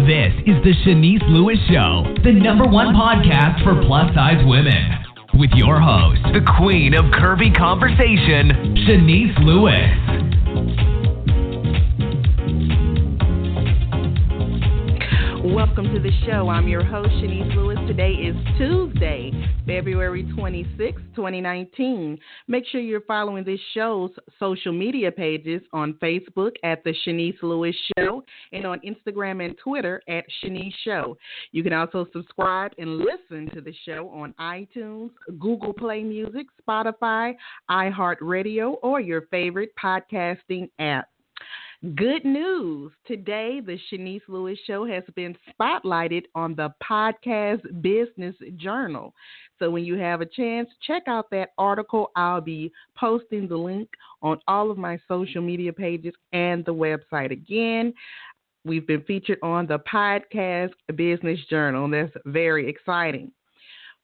This is the Shanice Lewis Show, the #1 podcast for plus-size women. With your host, the queen of curvy conversation, Shanice Lewis. Welcome to the show. I'm your host, Shanice Lewis. Today is Tuesday, February 26, 2019. Make sure you're following this show's social media pages on Facebook at The Shanice Lewis Show and on Instagram and Twitter at Shanice Show. You can also subscribe and listen to the show on iTunes, Google Play Music, Spotify, iHeartRadio, or your favorite podcasting app. Good news. Today, the Shanice Lewis Show has been spotlighted on the Podcast Business Journal. So when you have a chance, check out that article. I'll be posting the link on all of my social media pages and the website. Again, we've been featured on the Podcast Business Journal. That's very exciting.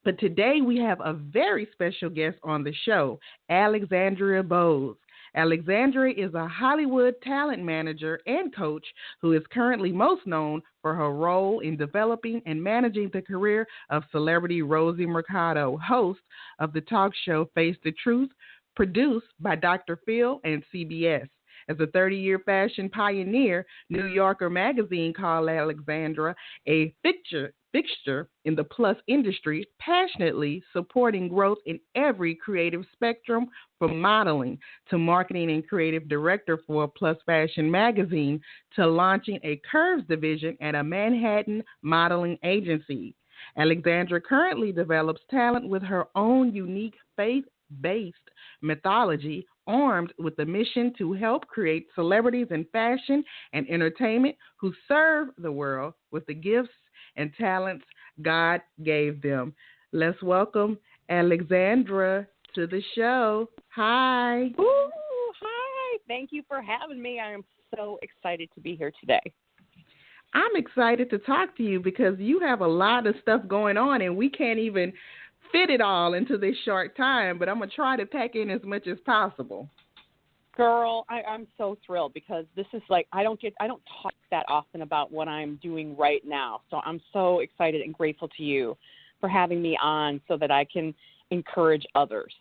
But today we have a very special guest on the show, Alexandra Boos. Alexandra is a Hollywood talent manager and coach who is currently most known for her role in developing and managing the career of celebrity Rosie Mercado, host of the talk show Face the Truth, produced by Dr. Phil and CBS. As a 30-year fashion pioneer, New Yorker magazine called Alexandra a fixture in the plus industry, passionately supporting growth in every creative spectrum, from modeling to marketing and creative director for a plus fashion magazine to launching a curves division at a Manhattan modeling agency. Alexandra currently develops talent with her own unique faith-based methodology, armed with the mission to help create celebrities in fashion and entertainment who serve the world with the gifts and talents God gave them. Let's welcome Alexandra to the show. Hi. Ooh, hi. Thank you for having me. I am so excited to be here today. I'm excited to talk to you because you have a lot of stuff going on and we can't even fit it all into this short time, but I'm going to try to pack in as much as possible. Girl, I'm so thrilled because this is like, I don't talk that often about what I'm doing right now. So I'm so excited and grateful to you for having me on so that I can encourage others.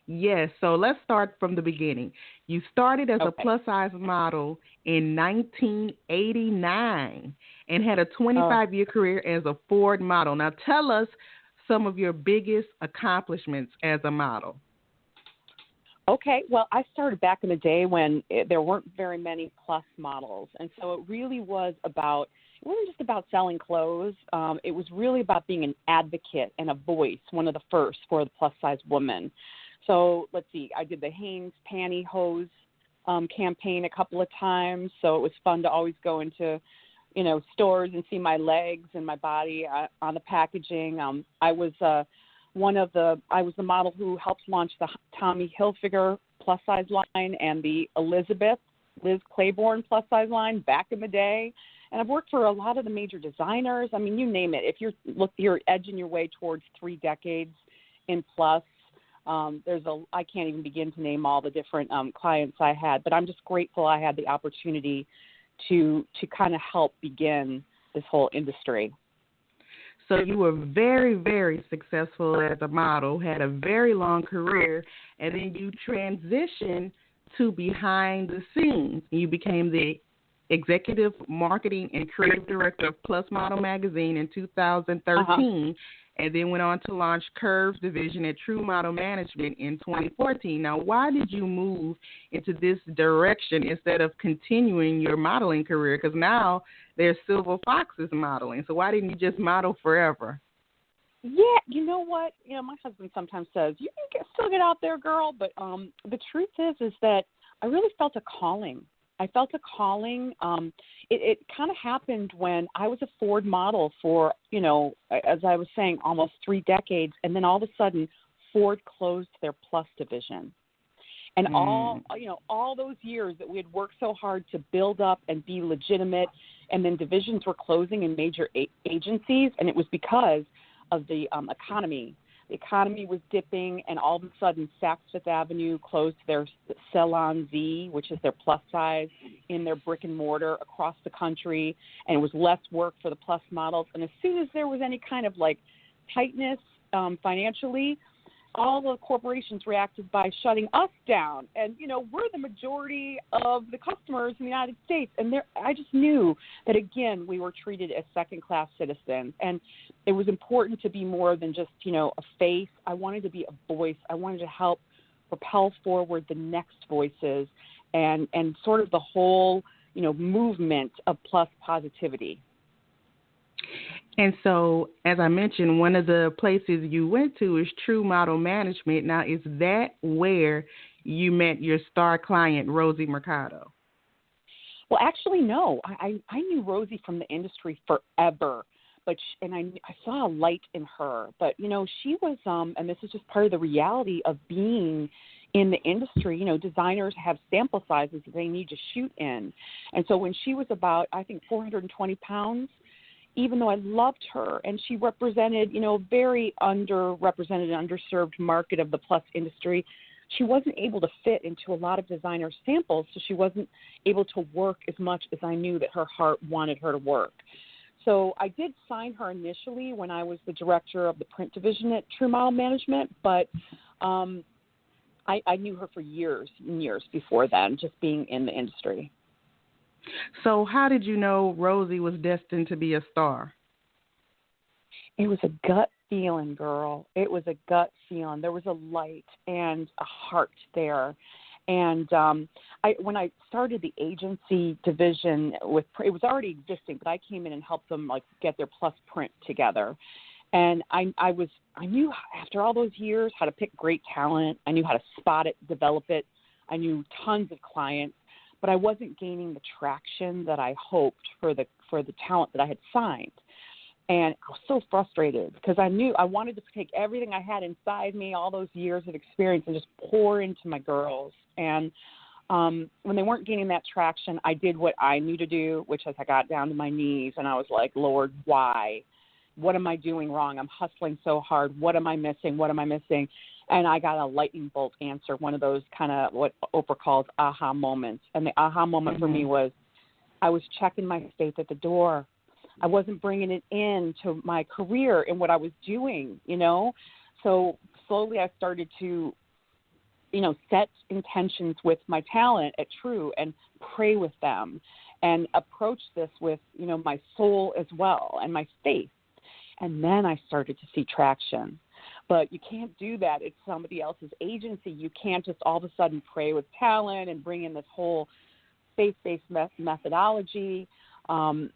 Yes. So let's start from the beginning. You started as a plus-size model in 1989 and had a 25-year career as a Ford model. Now tell us some of your biggest accomplishments as a model. Okay, well, I started back in the day when there weren't very many plus models, and so it really was about, it wasn't just about selling clothes. It was really about being an advocate and a voice, one of the first for the plus-size woman. So let's see, I did the Hanes pantyhose campaign a couple of times, so it was fun to always go into stores and see my legs and my body on the packaging. I was the model who helped launch the Tommy Hilfiger plus size line and the Liz Claiborne plus size line back in the day. And I've worked for a lot of the major designers. I mean, you name it. If you're edging your way towards 3 decades in plus, I can't even begin to name all the different clients I had, but I'm just grateful I had the opportunity to kind of help begin this whole industry. So you were very, very successful as a model, had a very long career, and then you transitioned to behind the scenes. You became the executive marketing and creative director of Plus Model magazine in 2013, and then went on to launch Curves division at True Model Management in 2014. Now, why did you move into this direction instead of continuing your modeling career? Because now there's Silver Foxes modeling. So why didn't you just model forever? Yeah, you know what? My husband sometimes says, you can still get out there, girl. But the truth is that I really felt a calling. I felt a calling. It kind of happened when I was a Ford model for, as I was saying, almost 3 decades. And then all of a sudden, Ford closed their Plus division. And all those years that we had worked so hard to build up and be legitimate, and then divisions were closing in major agencies, and it was because of the economy The economy was dipping, and all of a sudden, Saks Fifth Avenue closed their Salon Z, which is their plus size, in their brick and mortar across the country, and it was less work for the plus models. And as soon as there was any kind of like tightness financially, all the corporations reacted by shutting us down. And, you know, we're the majority of the customers in the United States. And I just knew that, again, we were treated as second-class citizens. And it was important to be more than just, you know, a face. I wanted to be a voice. I wanted to help propel forward the next voices and sort of the whole, you know, movement of plus positivity. And so, as I mentioned, one of the places you went to is True Model Management. Now, is that where you met your star client, Rosie Mercado? Well, actually, no. I knew Rosie from the industry forever, but I saw a light in her. But, you know, she was, and this is just part of the reality of being in the industry. You know, designers have sample sizes that they need to shoot in. And so when she was about, I think, 420 pounds, even though I loved her and she represented, you know, a very underrepresented and underserved market of the plus industry, she wasn't able to fit into a lot of designer samples, so she wasn't able to work as much as I knew that her heart wanted her to work. So I did sign her initially when I was the director of the print division at True Model Management, but I knew her for years and years before then, just being in the industry. So how did you know Rosie was destined to be a star? It was a gut feeling, girl. It was a gut feeling. There was a light and a heart there. And when I started the agency division, it was already existing, but I came in and helped them like get their plus print together. And I knew after all those years how to pick great talent. I knew how to spot it, develop it. I knew tons of clients. But I wasn't gaining the traction that I hoped for the talent that I had signed. And I was so frustrated because I knew I wanted to take everything I had inside me, all those years of experience, and just pour into my girls. And when they weren't gaining that traction, I did what I knew to do, which is I got down to my knees and I was like, Lord, why? What am I doing wrong? I'm hustling so hard. What am I missing? What am I missing? And I got a lightning bolt answer, one of those kind of what Oprah calls aha moments. And the aha moment for me was I was checking my faith at the door. I wasn't bringing it into my career and what I was doing, you know. So slowly I started to, you know, set intentions with my talent at True and pray with them and approach this with, you know, my soul as well and my faith. And then I started to see traction. But you can't do that. It's somebody else's agency. You can't just all of a sudden pray with talent and bring in this whole faith-based methodology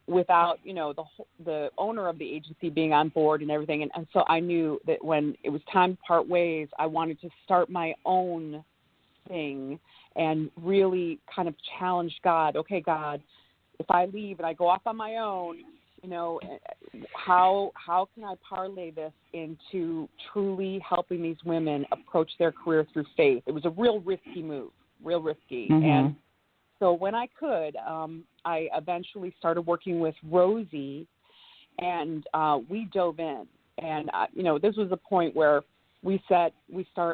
without, you know, the owner of the agency being on board and everything. And so I knew that when it was time to part ways, I wanted to start my own thing and really kind of challenge God. Okay, God, if I leave and I go off on my own, you know, how can I parlay this into truly helping these women approach their career through faith? It was a real risky move, real risky. Mm-hmm. And so when I could, I eventually started working with Rosie, and we dove in. And, you know, this was a point where I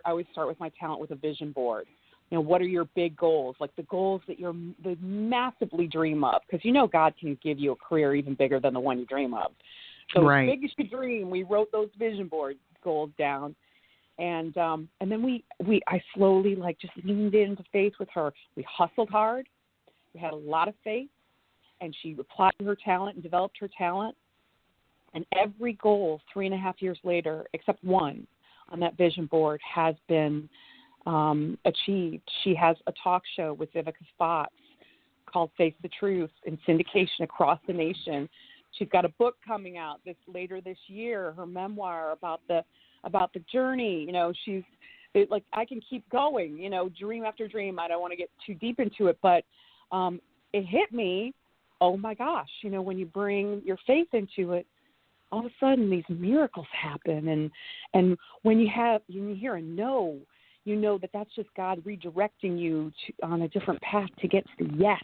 always start with my talent with a vision board. You know, what are your big goals? Like the goals that you massively dream of, because you know God can give you a career even bigger than the one you dream of. So right. As big as you dream, we wrote those vision board goals down, and then I slowly like just leaned into faith with her. We hustled hard, we had a lot of faith, and she applied her talent and developed her talent. And every goal 3.5 years later, except one on that vision board, has been achieved. She has a talk show with Vivica Fox called Face the Truth in syndication across the nation. She's got a book coming out later this year, her memoir about the journey. You know, I can keep going, you know, dream after dream. I don't want to get too deep into it, but it hit me, oh my gosh, you know, when you bring your faith into it, all of a sudden these miracles happen. And when you hear a no, you know that that's just God redirecting you on a different path to get to the yes.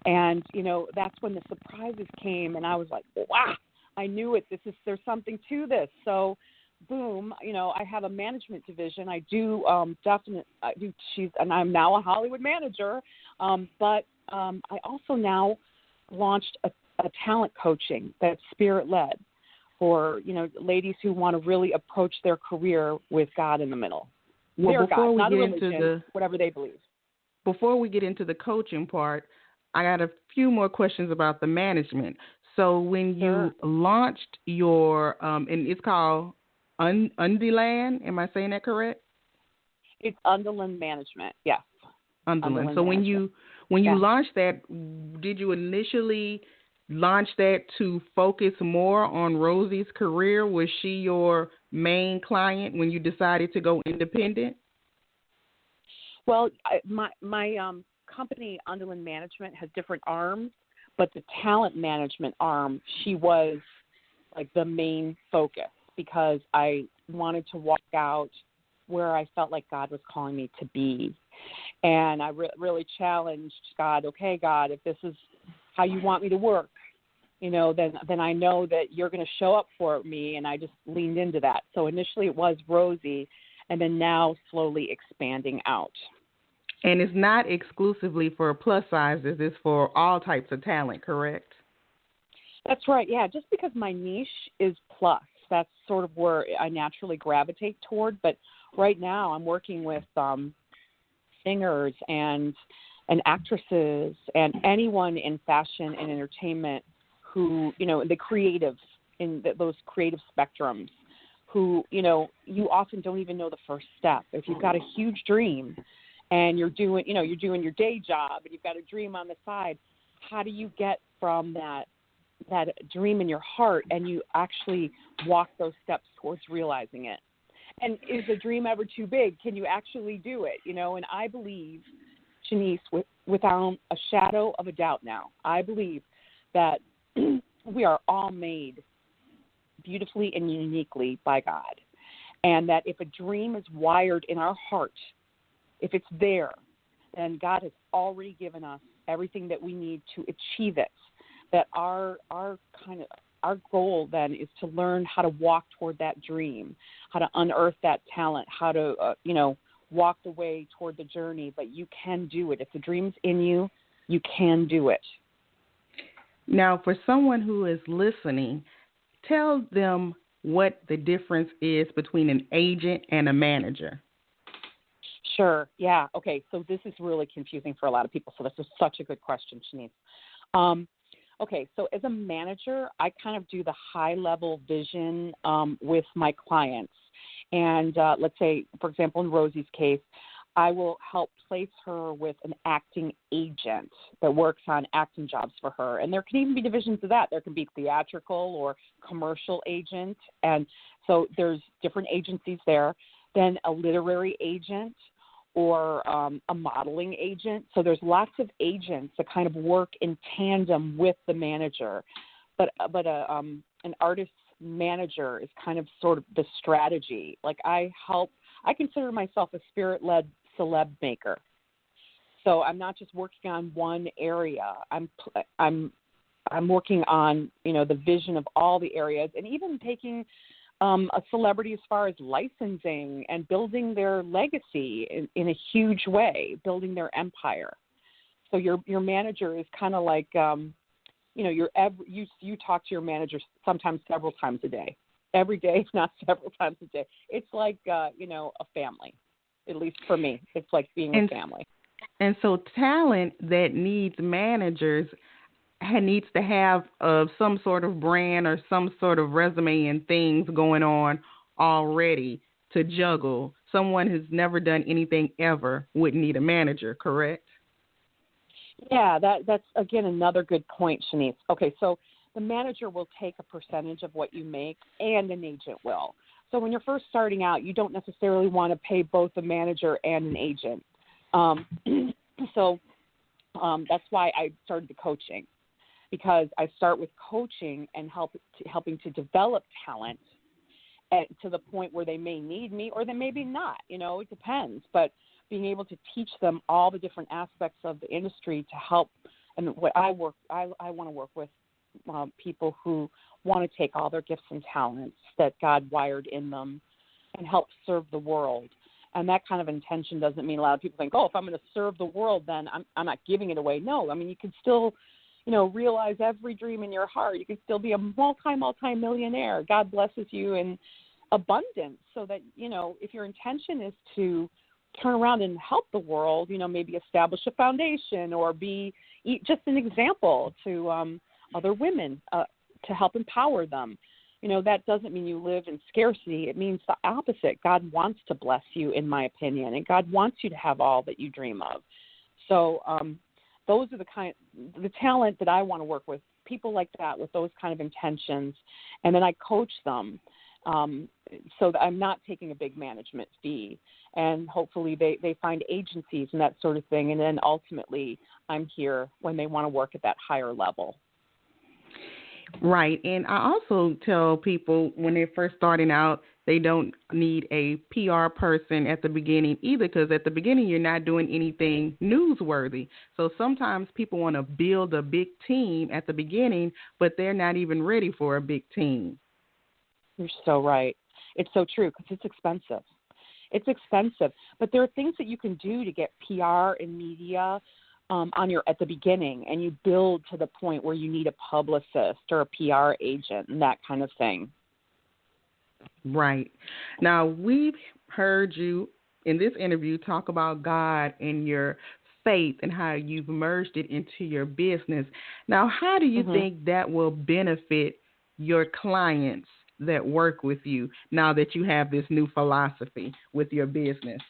And, you know, that's when the surprises came, and I was like, wow, I knew it. There's something to this. So boom, I have a management division. I do and I'm now a Hollywood manager. But I also now launched a talent coaching that's spirit-led for, ladies who want to really approach their career with God in the middle. Well, their God, not a religion, whatever they believe. Before we get into the coaching part, I got a few more questions about the management. So when you launched your, and it's called Undeland, am I saying that correct? It's Undeland Management, yes. Undeland. So when you launched that, did you initially launch that to focus more on Rosie's career? Was she your main client when you decided to go independent? Well, my company, Underland Management, has different arms, but the talent management arm, she was like the main focus because I wanted to walk out where I felt like God was calling me to be. And I really challenged God, okay, God, if this is how you want me to work, then I know that you're going to show up for me, and I just leaned into that. So initially it was Rosie, and then now slowly expanding out. And it's not exclusively for plus sizes, it's for all types of talent, correct? That's right, yeah. Just because my niche is plus, that's sort of where I naturally gravitate toward. But right now I'm working with singers and actresses and anyone in fashion and entertainment who, the creatives in those creative spectrums who, you often don't even know the first step. If you've got a huge dream and you're doing your day job and you've got a dream on the side, how do you get from that dream in your heart and you actually walk those steps towards realizing it? And is the dream ever too big? Can you actually do it? And I believe, Shanice, without a shadow of a doubt now, I believe that we are all made beautifully and uniquely by God. And that if a dream is wired in our heart, if it's there, then God has already given us everything that we need to achieve it. That our goal then is to learn how to walk toward that dream, how to unearth that talent, how to, walk the way toward the journey. But you can do it. If the dream's in you, you can do it. Now, for someone who is listening, tell them what the difference is between an agent and a manager. Sure. Yeah. Okay. So this is really confusing for a lot of people. So this is such a good question, Shanice. Okay. So as a manager, I kind of do the high level vision with my clients. And let's say, for example, in Rosie's case, I will help place her with an acting agent that works on acting jobs for her. And there can even be divisions of that. There can be theatrical or commercial agent. And so there's different agencies there. Then a literary agent or a modeling agent. So there's lots of agents that kind of work in tandem with the manager. But an artist manager is kind of sort of the strategy. Like I consider myself a spirit-led celeb maker. So I'm not just working on one area. I'm working on, the vision of all the areas, and even taking a celebrity as far as licensing and building their legacy in a huge way, building their empire. So your manager is kind of like, you talk to your manager sometimes several times a day, every day, if not several times a day. It's like, a family. At least for me, it's like being a family. And so talent that needs managers needs to have some sort of brand or some sort of resume and things going on already to juggle. Someone who's never done anything ever would need a manager, correct? Yeah, that's, again, another good point, Shanice. Okay, so the manager will take a percentage of what you make, and an agent will. So when you're first starting out, you don't necessarily want to pay both a manager and an agent. So that's why I started the coaching, because I start with coaching and helping to develop talent to the point where they may need me or they maybe not. It depends. But being able to teach them all the different aspects of the industry to help, and what I want to work with people who want to take all their gifts and talents that God wired in them and help serve the world. And that kind of intention doesn't mean a lot of people think, oh, if I'm going to serve the world, then I'm not giving it away. No, I mean, you can still, realize every dream in your heart. You can still be a multi-millionaire. God blesses you in abundance so that, if your intention is to turn around and help the world, maybe establish a foundation or be just an example to other women to help empower them. That doesn't mean you live in scarcity. It means the opposite. God wants to bless you, in my opinion, and God wants you to have all that you dream of. So those are the talent that I want to work with, people like that with those kind of intentions, and then I coach them so that I'm not taking a big management fee, and hopefully they find agencies and that sort of thing, and then ultimately I'm here when they want to work at that higher level. Right. And I also tell people when they're first starting out, they don't need a PR person at the beginning either, because at the beginning you're not doing anything newsworthy. So sometimes people want to build a big team at the beginning, but they're not even ready for a big team. You're so right. It's so true because it's expensive. It's expensive. But there are things that you can do to get PR and media at the beginning, and you build to the point where you need a publicist or a PR agent and that kind of thing. Right. Now, we've heard you in this interview talk about God and your faith and how you've merged it into your business. Now, how do you think that will benefit your clients that work with you now that you have this new philosophy with your business?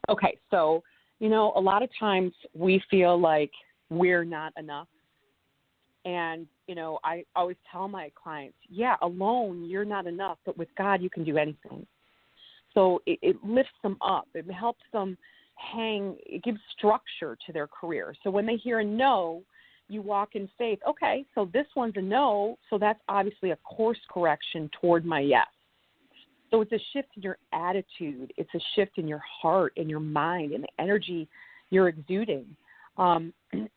Okay, so a lot of times we feel like we're not enough. And, I always tell my clients, alone you're not enough, but with God you can do anything. So it lifts them up. It helps them it gives structure to their career. So when they hear a no, you walk in faith. Okay, so this one's a no, so that's obviously a course correction toward my yes. So it's a shift in your attitude. It's a shift in your heart and your mind and the energy you're exuding.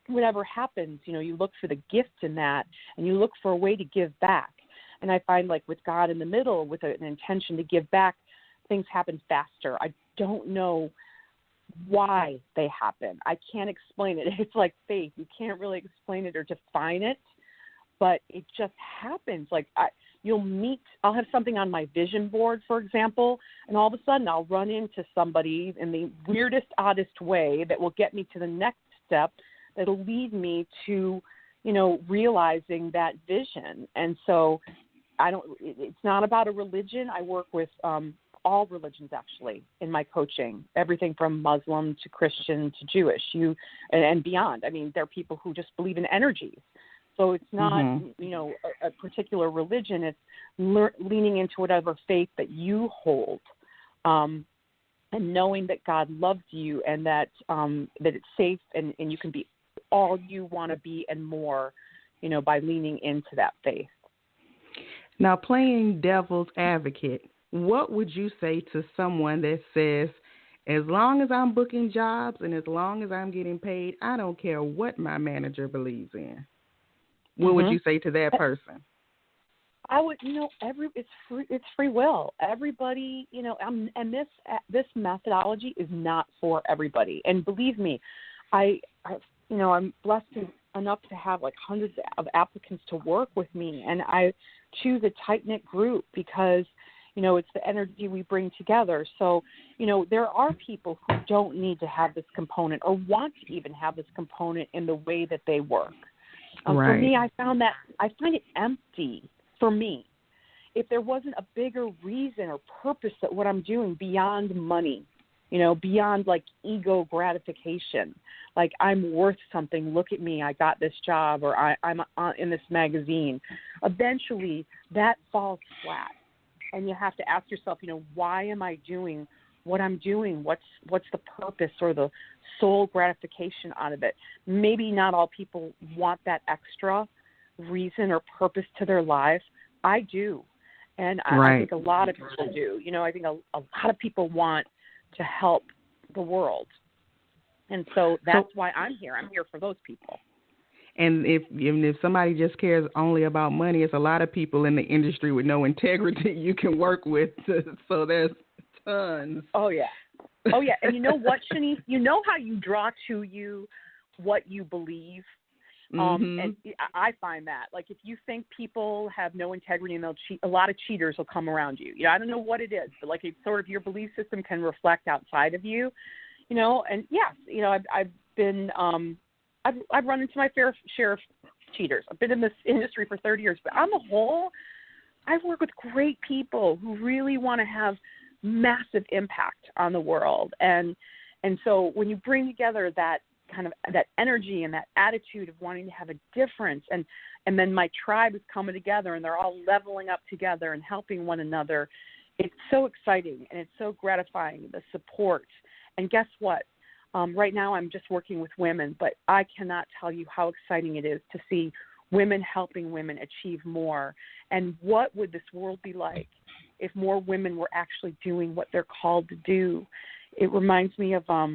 Whatever happens, you look for the gift in that, and you look for a way to give back. And I find, like with God in the middle, with an intention to give back, things happen faster. I don't know why they happen. I can't explain it. It's like faith. You can't really explain it or define it, but it just happens. Like I'll have something on my vision board, for example, and all of a sudden I'll run into somebody in the weirdest, oddest way that will get me to the next step that'll lead me to, realizing that vision. And so it's not about a religion. I work with all religions, actually, in my coaching, everything from Muslim to Christian to Jewish, and beyond. I mean, there are people who just believe in energies. So it's not, a particular religion. It's leaning into whatever faith that you hold, and knowing that God loves you and that it's safe and you can be all you want to be and more, by leaning into that faith. Now, playing devil's advocate, what would you say to someone that says, as long as I'm booking jobs and as long as I'm getting paid, I don't care what my manager believes in? What would you say to that person? I would, it's free will. Everybody, and this methodology is not for everybody. And believe me, I'm blessed enough to have like hundreds of applicants to work with me, and I choose a tight-knit group because it's the energy we bring together. So, there are people who don't need to have this component or want to even have this component in the way that they work. Right. For me, I find it empty for me. If there wasn't a bigger reason or purpose that what I'm doing beyond money, beyond like ego gratification, like I'm worth something, look at me, I got this job, or I'm in this magazine, eventually that falls flat. And you have to ask yourself, why am I doing what I'm doing? What's the purpose or the soul gratification out of it? Maybe not all people want that extra reason or purpose to their life. I do. And I think a lot of people do. I think a lot of people want to help the world. And so that's why I'm here. I'm here for those people. And if somebody just cares only about money, it's a lot of people in the industry with no integrity you can work with. So there's tons. Oh, yeah. Oh, yeah. And you know what, Shanice? You know how you draw to you what you believe? And I find that, like, if you think people have no integrity and they'll cheat, a lot of cheaters will come around you. I don't know what it is, but, like, it's sort of your belief system can reflect outside of you, and yes, I've been, I've run into my fair share of cheaters. I've been in this industry for 30 years, but on the whole, I've worked with great people who really want to have massive impact on the world. And so when you bring together that kind of that energy and that attitude of wanting to have a difference, and then my tribe is coming together and they're all leveling up together and helping one another, it's so exciting and it's so gratifying, the support. And guess what? Right now I'm just working with women, but I cannot tell you how exciting it is to see women helping women achieve more. And what would this world be like if more women were actually doing what they're called to do? It reminds me of, I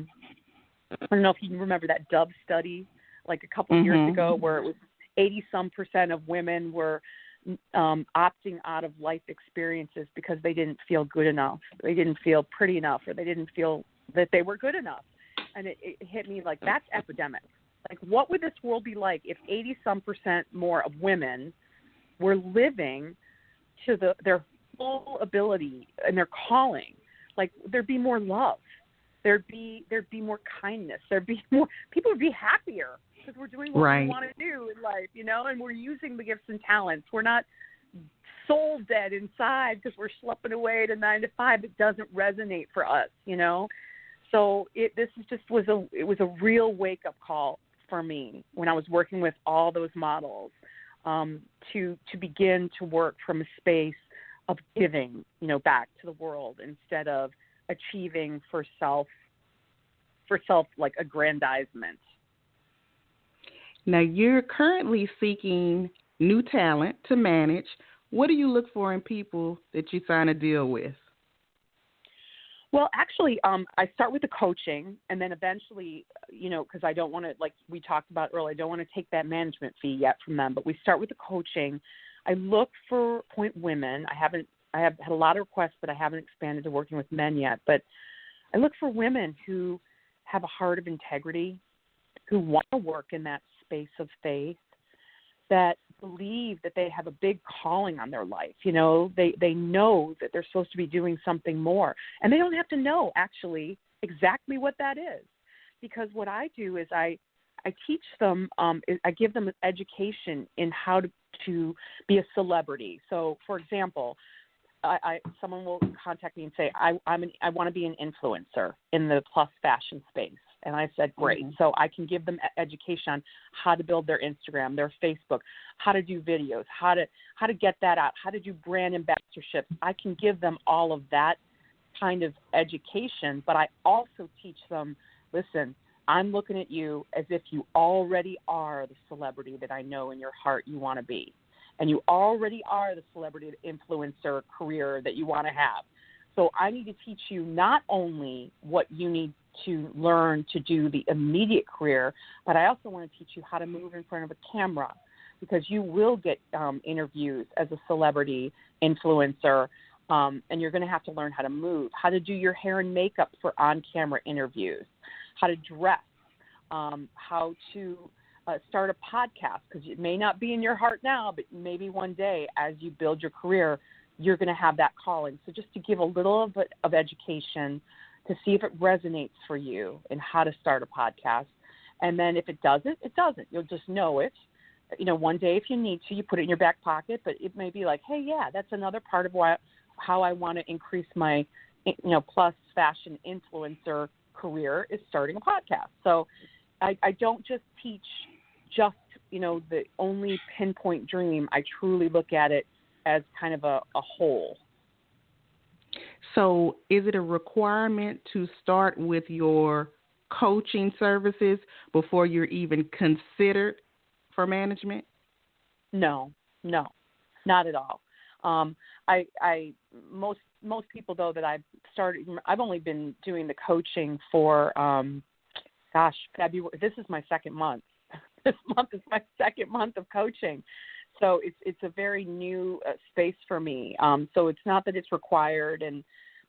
don't know if you remember that Dove study like a couple years ago, where it was 80% of women were opting out of life experiences because they didn't feel good enough, they didn't feel pretty enough, or they didn't feel that they were good enough. And it hit me like, that's epidemic. Like, what would this world be like if 80% more of women were living to their full ability and their calling? Like, there'd be more love. There'd be more kindness. There'd be more, people would be happier because we're doing what we want to do in life, and we're using the gifts and talents. We're not soul dead inside because we're slipping away to 9 to 5. It doesn't resonate for us, So this was a real wake up call for me when I was working with all those models, to begin to work from a space of giving, back to the world instead of achieving for self like aggrandizement. Now, you're currently seeking new talent to manage. What do you look for in people that you sign a deal with? Well, actually, I start with the coaching, and then eventually, because I don't want to, like we talked about earlier, I don't want to take that management fee yet from them, but we start with the coaching. I look for point women. I have had a lot of requests, but I haven't expanded to working with men yet. But I look for women who have a heart of integrity, who want to work in that space of faith, that believe that they have a big calling on their life. They know that they're supposed to be doing something more. And they don't have to know, actually, exactly what that is. Because what I do is I teach them, I give them an education in how to be a celebrity. So, for example, someone will contact me and say, I want to be an influencer in the plus fashion space. And I said, great. So I can give them education on how to build their Instagram, their Facebook, how to do videos, how to get that out, how to do brand ambassadorships. I can give them all of that kind of education, but I also teach them, listen, I'm looking at you as if you already are the celebrity that I know in your heart you want to be. And you already are the celebrity influencer career that you want to have. So I need to teach you not only what you need to learn to do the immediate career, but I also want to teach you how to move in front of a camera, because you will get interviews as a celebrity influencer, and you're going to have to learn how to move, how to do your hair and makeup for on-camera interviews, how to dress, how to start a podcast, because it may not be in your heart now, but maybe one day as you build your career, you're going to have that calling. So just to give a little bit of education to see if it resonates for you and how to start a podcast. And then if it doesn't, it doesn't. You'll just know it. One day if you need to, you put it in your back pocket, but it may be like, hey, yeah, that's another part of how I want to increase my, plus fashion influencer career is starting a podcast. So I don't just teach the only pinpoint dream. I truly look at it as kind of a whole. So is it a requirement to start with your coaching services before you're even considered for management? No, not at all. Most people, though, that I've only been doing the coaching for, February. This is my second month. This month is my second month of coaching. So it's a very new space for me. So it's not that it's required,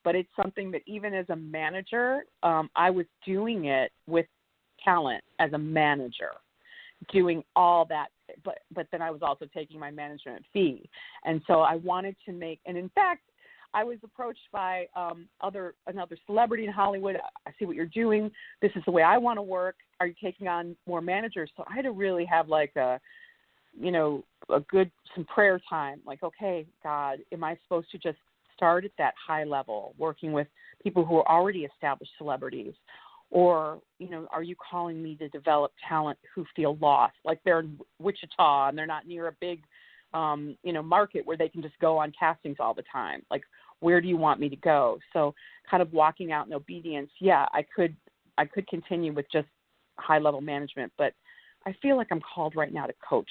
but it's something that even as a manager, I was doing it with talent as a manager, doing all that. But then I was also taking my management fee. And so I wanted to and in fact, I was approached by another celebrity in Hollywood. I see what you're doing. This is the way I want to work. Are you taking on more managers? So I had to really have like some prayer time. Like, okay, God, am I supposed to just start at that high level, working with people who are already established celebrities? Or, are you calling me to develop talent who feel lost? Like they're in Wichita and they're not near a big, market where they can just go on castings all the time. Like, where do you want me to go? So kind of walking out in obedience. Yeah, I could continue with just high level management, but I feel like I'm called right now to coach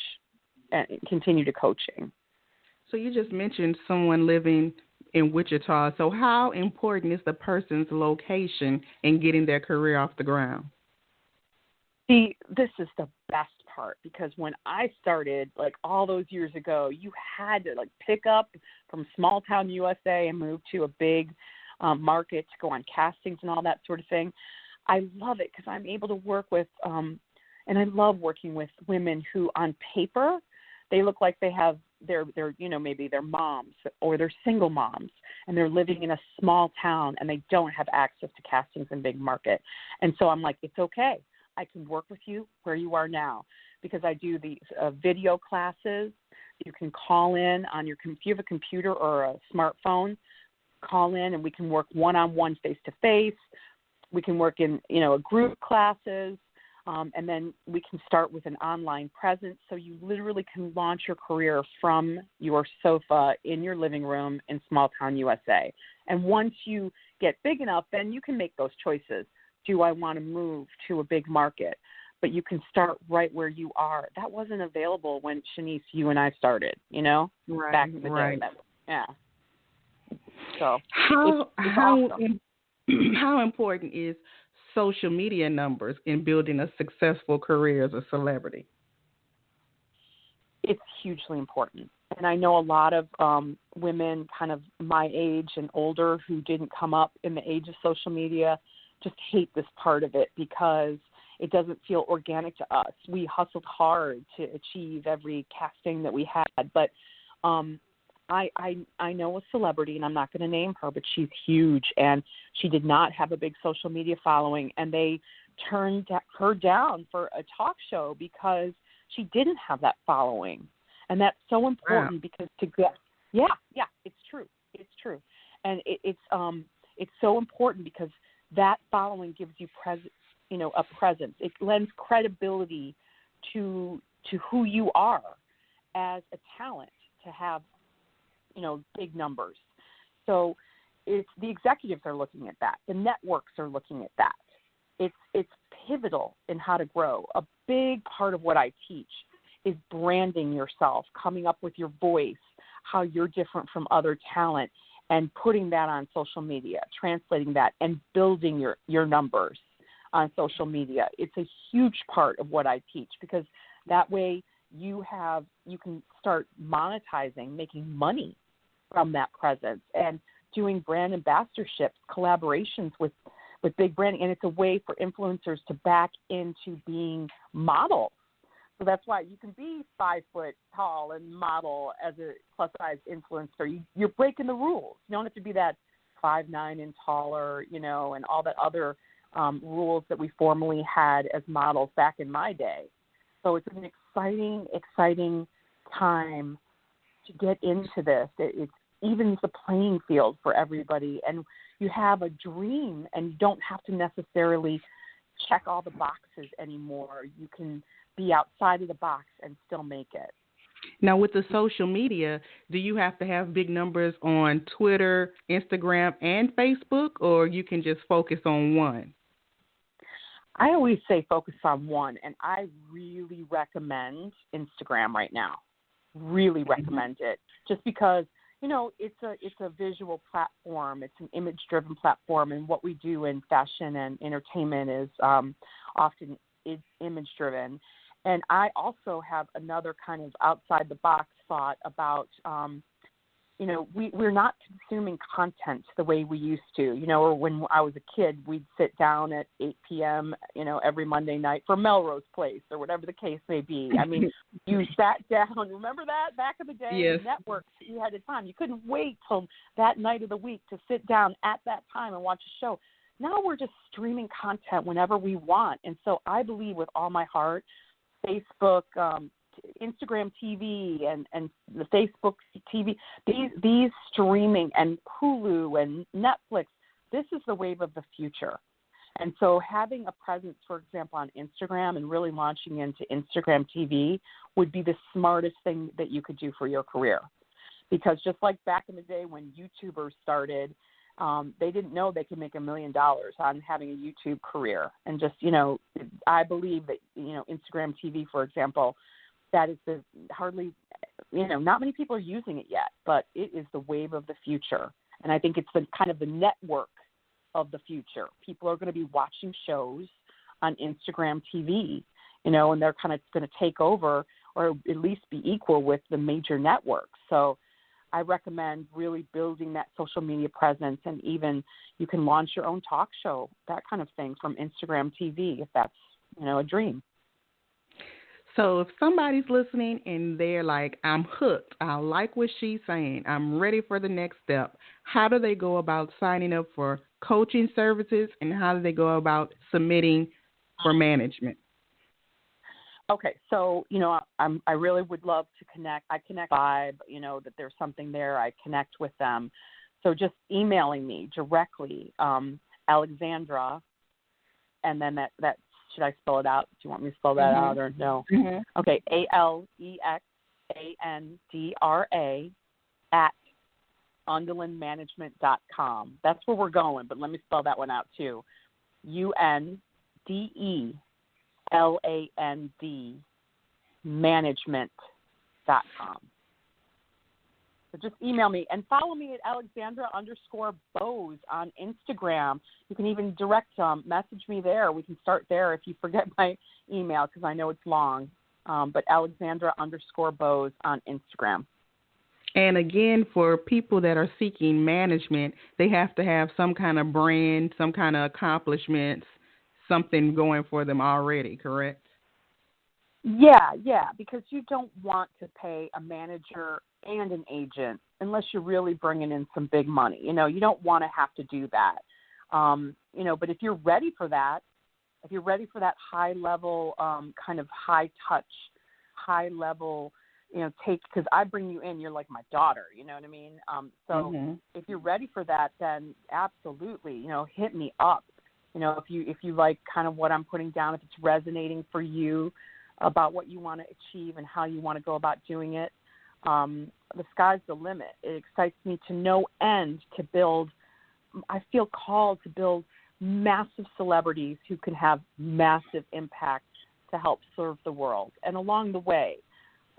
and continue to coaching. So you just mentioned someone living in Wichita. So how important is the person's location in getting their career off the ground? See, this is the best part, because when I started, like all those years ago, you had to like pick up from small town USA and move to a big market to go on castings and all that sort of thing. I love it because I'm able to work with, and I love working with women who on paper, they look like they have maybe they're moms or they're single moms and they're living in a small town and they don't have access to castings in big market. And so I'm like, it's okay. I can work with you where you are now, because I do these video classes. You can call in on if you have a computer or a smartphone, call in and we can work one-on-one, face-to-face. We can work in, group classes. And then we can start with an online presence. So you literally can launch your career from your sofa in your living room in small town USA. And once you get big enough, then you can make those choices. Do I want to move to a big market? But you can start right where you are. That wasn't available when, Shanice, you and I started, right, back in the right. day. Yeah. So how awesome. How important is social media numbers in building a successful career as a celebrity? It's hugely important. And I know a lot of women kind of my age and older who didn't come up in the age of social media just hate this part of it because it doesn't feel organic to us. We hustled hard to achieve every casting that we had. But I know a celebrity, and I'm not going to name her, but she's huge, and she did not have a big social media following, and they turned her down for a talk show because she didn't have that following. And that's so important because it's true. And it's so important because that following gives you a presence. It lends credibility to who you are as a talent to have, big numbers. So the executives are looking at that. The networks are looking at that. It's pivotal in how to grow. A big part of what I teach is branding yourself, coming up with your voice, how you're different from other talent, and putting that on social media, translating that, and building your numbers on social media. It's a huge part of what I teach, because that way you can start monetizing, making money from that presence, and doing brand ambassadorships, collaborations with big branding. And it's a way for influencers to back into being models. So that's why you can be 5 foot tall and model as a plus size influencer. You're breaking the rules. You don't have to be that 5'9" and taller, and all that other rules that we formerly had as models back in my day. So it's an exciting time to get into this. It's evens the playing field for everybody, and you have a dream, and you don't have to necessarily check all the boxes anymore. You can be outside of the box and still make it. Now, with the social media, do you have to have big numbers on Twitter, Instagram, and Facebook, or you can just focus on one? I always say focus on one, and I really recommend Instagram right now. Really recommend it, just because it's a visual platform. It's an image-driven platform, and what we do in fashion and entertainment is often image-driven. And I also have another kind of outside the box thought about, we're not consuming content the way we used to, or when I was a kid, we'd sit down at 8 p.m., every Monday night for Melrose Place or whatever the case may be. I mean, you sat down. Remember that back in the day? Yes. Networks, you had a time. You couldn't wait till that night of the week to sit down at that time and watch a show. Now we're just streaming content whenever we want. And so I believe with all my heart, Facebook, Instagram TV and the Facebook TV, these streaming and Hulu and Netflix, this is the wave of the future. And so having a presence, for example, on Instagram and really launching into Instagram TV would be the smartest thing that you could do for your career. Because just like back in the day when YouTubers started, they didn't know they could make $1 million on having a YouTube career. And just, I believe that, Instagram TV, for example, that is hardly, not many people are using it yet, but it is the wave of the future. And I think it's the kind of the network of the future. People are going to be watching shows on Instagram TV, and they're kind of going to take over or at least be equal with the major networks. So I recommend really building that social media presence, and even you can launch your own talk show, that kind of thing from Instagram TV if that's, a dream. So if somebody's listening and they're like, I'm hooked, I like what she's saying, I'm ready for the next step, how do they go about signing up for coaching services, and how do they go about submitting for management? Okay, so, I really would love to connect. I connect vibe, that there's something there. I connect with them. So just emailing me directly, Alexandra, and then that should I spell it out? Do you want me to spell that out or no? Mm-hmm. Okay, ALEXANDRA at undelandmanagement.com. That's where we're going, but let me spell that one out too. UNDELAND management.com. So just email me and follow me at Alexandra_Boos on Instagram. You can even direct message me there. We can start there if you forget my email because I know it's long. But Alexandra_Boos on Instagram. And again, for people that are seeking management, they have to have some kind of brand, some kind of accomplishments, something going for them already, correct? Yeah, because you don't want to pay a manager and an agent unless you're really bringing in some big money. You don't want to have to do that. But if you're ready for that, high level, kind of high touch, high level, take, because I bring you in, you're like my daughter, you know what I mean? If you're ready for that, then absolutely, hit me up. If you like kind of what I'm putting down, if it's resonating for you about what you want to achieve and how you want to go about doing it, the sky's the limit. It excites me to no end to build. I feel called to build massive celebrities who can have massive impact to help serve the world. And along the way,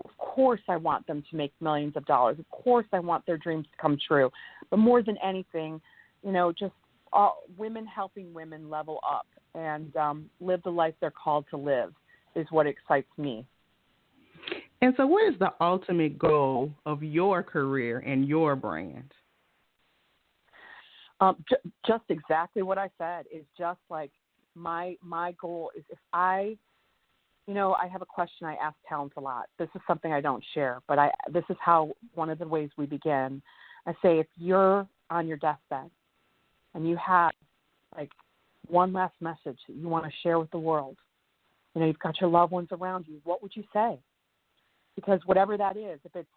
of course, I want them to make millions of dollars. Of course, I want their dreams to come true. But more than anything, just women helping women level up and live the life they're called to live is what excites me. And so what is the ultimate goal of your career and your brand? Just exactly what I said. Is just like my goal is if I have a question I ask talent a lot. This is something I don't share, but this is how one of the ways we begin. I say, if you're on your deathbed and you have like one last message that you want to share with the world, you've got your loved ones around you, what would you say? Because whatever that is, if it's,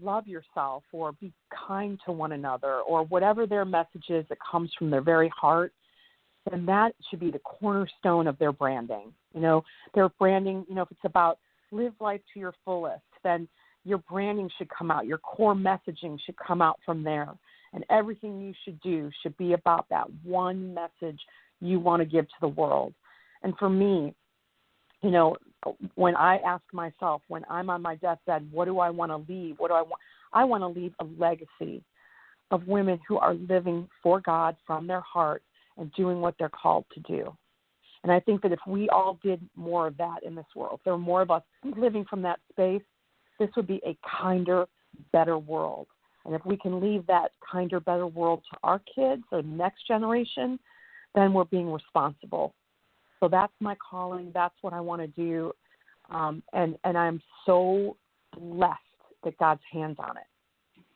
love yourself or be kind to one another or whatever their message is that comes from their very heart, then that should be the cornerstone of their branding. Their branding, if it's about live life to your fullest, then your branding should come out. Your core messaging should come out from there. And everything you should do should be about that one message you want to give to the world. And for me, when I ask myself, when I'm on my deathbed, what do I want to leave? I want to leave a legacy of women who are living for God from their heart and doing what they're called to do. And I think that if we all did more of that in this world, if there were more of us living from that space, this would be a kinder, better world. And if we can leave that kinder, better world to our kids or the next generation, then we're being responsible. So that's my calling. That's what I want to do. And I'm so blessed that God's hands on it,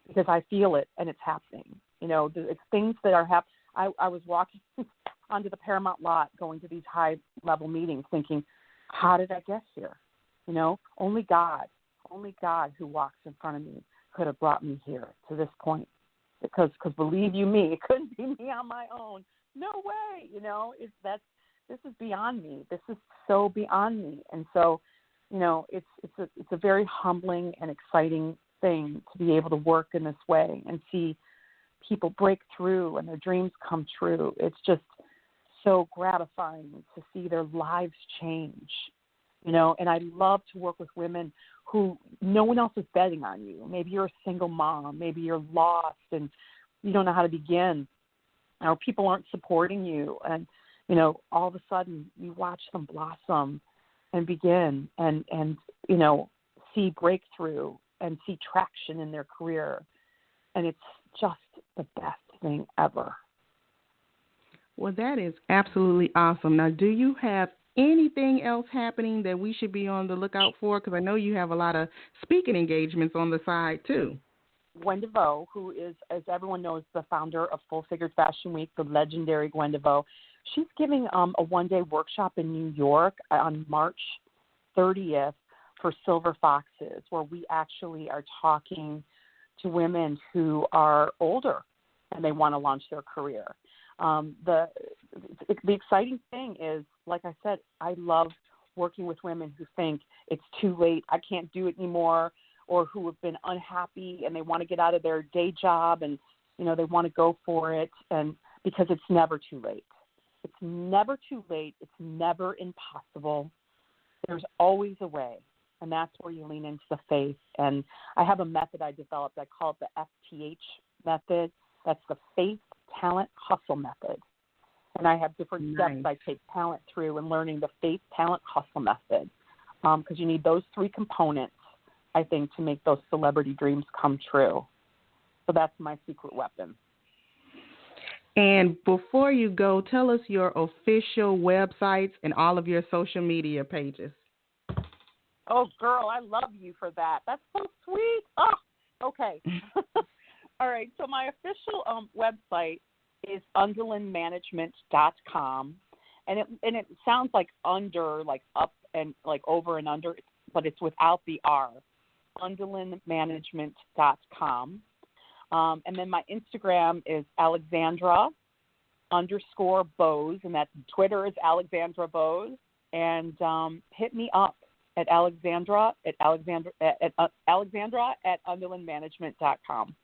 because I feel it and it's happening. You know, it's things that are happening. I was walking onto the Paramount lot going to these high-level meetings thinking, how did I get here? You know, only God who walks in front of me could have brought me here to this point. Because believe you me, it couldn't be me on my own. No way, you know, this is beyond me. This is so beyond me. And so, you know, it's a very humbling and exciting thing to be able to work in this way and see people break through and their dreams come true. It's just so gratifying to see their lives change, you know, and I love to work with women who no one else is betting on you. Maybe you're a single mom, maybe you're lost and you don't know how to begin, or people aren't supporting you, and, you know, all of a sudden you watch them blossom and begin and you know, see breakthrough and see traction in their career. And it's just the best thing ever. Well, that is absolutely awesome. Now, do you have anything else happening that we should be on the lookout for? Because I know you have a lot of speaking engagements on the side, too. Gwen DeVoe, who is, as everyone knows, the founder of Full Figured Fashion Week, the legendary Gwen DeVoe, she's giving a one-day workshop in New York on March 30th for Silver Foxes, where we actually are talking to women who are older and they want to launch their career. The exciting thing is, like I said, I love working with women who think it's too late, I can't do it anymore, or who have been unhappy and they want to get out of their day job and, you know, they want to go for it, and because it's never too late. It's never too late. It's never impossible. There's always a way, and that's where you lean into the faith. And I have a method I developed. I call it the FTH method. That's the Faith, Talent, Hustle method. And I have different steps I take talent through in learning the Faith, Talent, Hustle method, because you need those three components, I think, to make those celebrity dreams come true. So that's my secret weapon. And before you go, tell us your official websites and all of your social media pages. Oh, girl, I love you for that. That's so sweet. Oh, okay. All right, so my official website is underlandmanagement.com, and it sounds like under, like up and like over and under, but it's without the R, underlandmanagement.com. And then my Instagram is Alexandra_Boos, and that's Twitter is Alexandra Boos, and hit me up at Alexandra at underlandmanagement.com.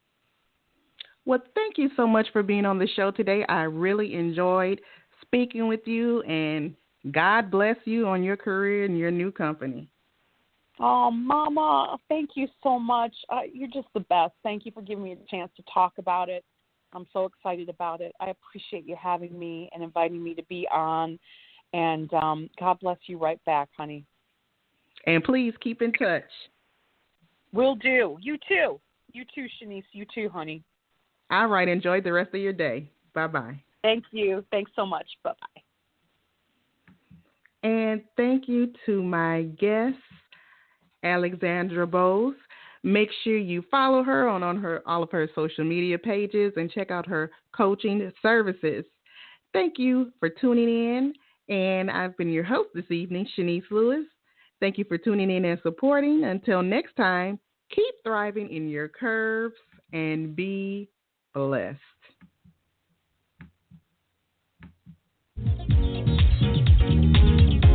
Well, thank you so much for being on the show today. I really enjoyed speaking with you, and God bless you on your career and your new company. Oh, Mama, thank you so much. You're just the best. Thank you for giving me a chance to talk about it. I'm so excited about it. I appreciate you having me and inviting me to be on, and God bless you right back, honey. And please keep in touch. Will do. You too. You too, Shanice. You too, honey. All right. Enjoy the rest of your day. Bye-bye. Thank you. Thanks so much. Bye-bye. And thank you to my guest, Alexandra Boos. Make sure you follow her on all of her social media pages and check out her coaching services. Thank you for tuning in. And I've been your host this evening, Shanice Lewis. Thank you for tuning in and supporting. Until next time, keep thriving in your curves and be blessed.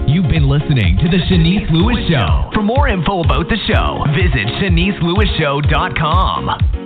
You've been listening to The Shanice Lewis Show. For more info about the show, visit ShaniceLewisShow.com.